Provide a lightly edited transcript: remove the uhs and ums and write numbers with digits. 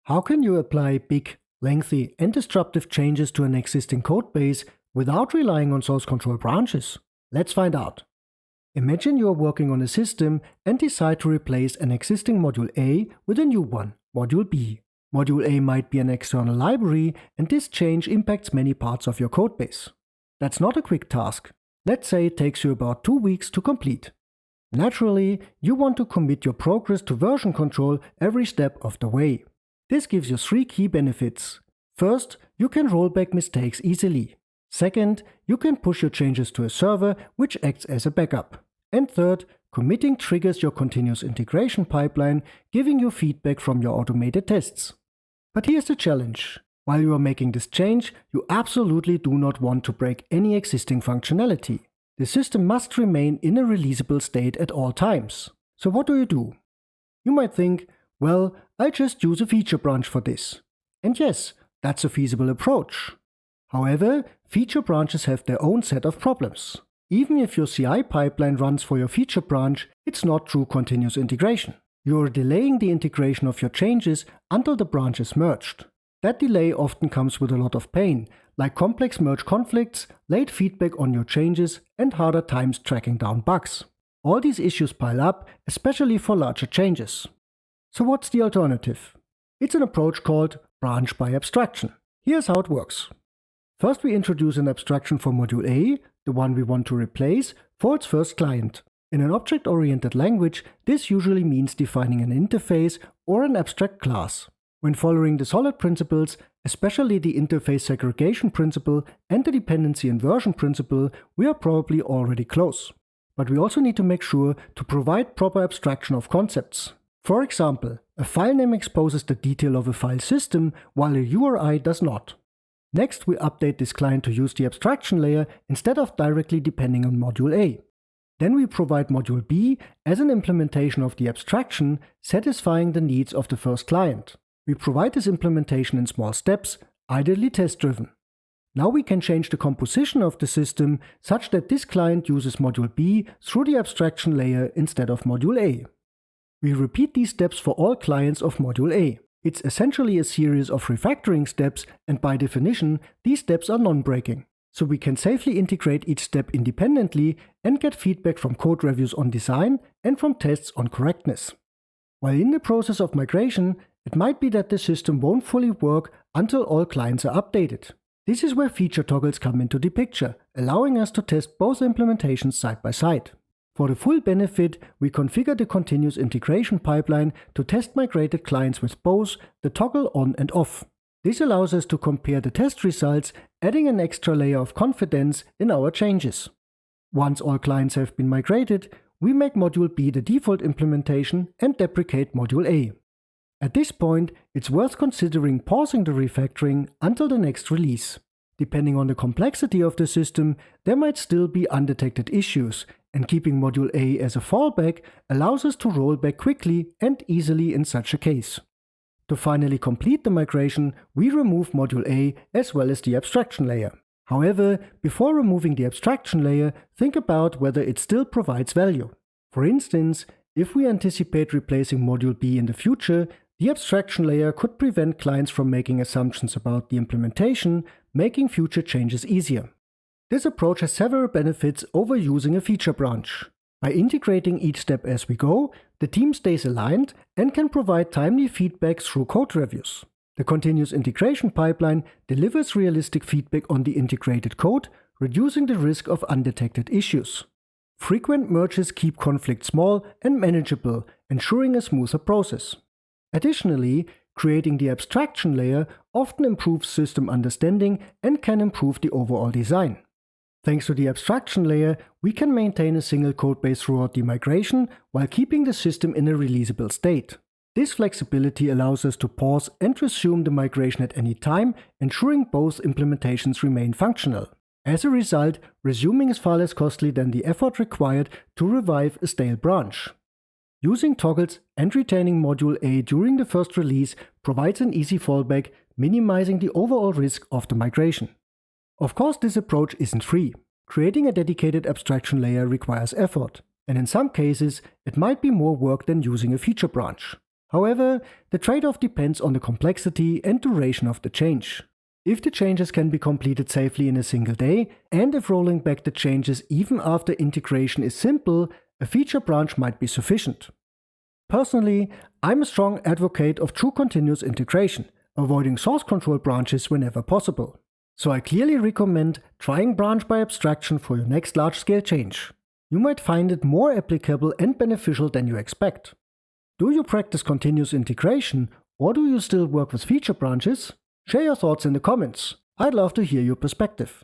How can you apply big, lengthy, and disruptive changes to an existing codebase without relying on source control branches? Let's find out. Imagine you are working on a system and decide to replace an existing module A with a new one, module B. Module A might be an external library, and this change impacts many parts of your codebase. That's not a quick task. Let's say it takes you about 2 weeks to complete. Naturally, you want to commit your progress to version control every step of the way. This gives you 3 key benefits. First, you can roll back mistakes easily. Second, you can push your changes to a server, which acts as a backup. And third, committing triggers your continuous integration pipeline, giving you feedback from your automated tests. But here's the challenge. While you are making this change, you absolutely do not want to break any existing functionality. The system must remain in a releasable state at all times. So what do? You might think, well, I'll just use a feature branch for this. And yes, that's a feasible approach. However, feature branches have their own set of problems. Even if your CI pipeline runs for your feature branch, it's not true continuous integration. You're delaying the integration of your changes until the branch is merged. That delay often comes with a lot of pain, like complex merge conflicts, late feedback on your changes, and harder times tracking down bugs. All these issues pile up, especially for larger changes. So what's the alternative? It's an approach called branch by abstraction. Here's how it works. First, we introduce an abstraction for module A, the one we want to replace, for its first client. In an object-oriented language, this usually means defining an interface or an abstract class. When following the solid principles, especially the interface segregation principle and the dependency inversion principle, we are probably already close. But we also need to make sure to provide proper abstraction of concepts. For example, a file name exposes the detail of a file system, while a URI does not. Next, we update this client to use the abstraction layer instead of directly depending on module A. Then we provide module B as an implementation of the abstraction, satisfying the needs of the first client. We provide this implementation in small steps, ideally test-driven. Now we can change the composition of the system such that this client uses module B through the abstraction layer instead of module A. We repeat these steps for all clients of module A. It's essentially a series of refactoring steps, and by definition, these steps are non-breaking. So we can safely integrate each step independently and get feedback from code reviews on design and from tests on correctness. While in the process of migration, it might be that the system won't fully work until all clients are updated. This is where feature toggles come into the picture, allowing us to test both implementations side by side. For the full benefit, we configure the continuous integration pipeline to test migrated clients with both the toggle on and off. This allows us to compare the test results, adding an extra layer of confidence in our changes. Once all clients have been migrated, we make module B the default implementation and deprecate module A. At this point, it's worth considering pausing the refactoring until the next release. Depending on the complexity of the system, there might still be undetected issues, and keeping module A as a fallback allows us to roll back quickly and easily in such a case. To finally complete the migration, we remove module A as well as the abstraction layer. However, before removing the abstraction layer, think about whether it still provides value. For instance, if we anticipate replacing module B in the future, the abstraction layer could prevent clients from making assumptions about the implementation, making future changes easier. This approach has several benefits over using a feature branch. By integrating each step as we go, the team stays aligned and can provide timely feedback through code reviews. The continuous integration pipeline delivers realistic feedback on the integrated code, reducing the risk of undetected issues. Frequent merges keep conflicts small and manageable, ensuring a smoother process. Additionally, creating the abstraction layer often improves system understanding and can improve the overall design. Thanks to the abstraction layer, we can maintain a single codebase throughout the migration while keeping the system in a releasable state. This flexibility allows us to pause and resume the migration at any time, ensuring both implementations remain functional. As a result, resuming is far less costly than the effort required to revive a stale branch. Using toggles and retaining module A during the first release provides an easy fallback, minimizing the overall risk of the migration. Of course, this approach isn't free. Creating a dedicated abstraction layer requires effort, and in some cases, it might be more work than using a feature branch. However, the trade-off depends on the complexity and duration of the change. If the changes can be completed safely in a single day, and if rolling back the changes even after integration is simple, a feature branch might be sufficient. Personally, I'm a strong advocate of true continuous integration, avoiding source control branches whenever possible. So I clearly recommend trying branch by abstraction for your next large-scale change. You might find it more applicable and beneficial than you expect. Do you practice continuous integration, or do you still work with feature branches? Share your thoughts in the comments. I'd love to hear your perspective.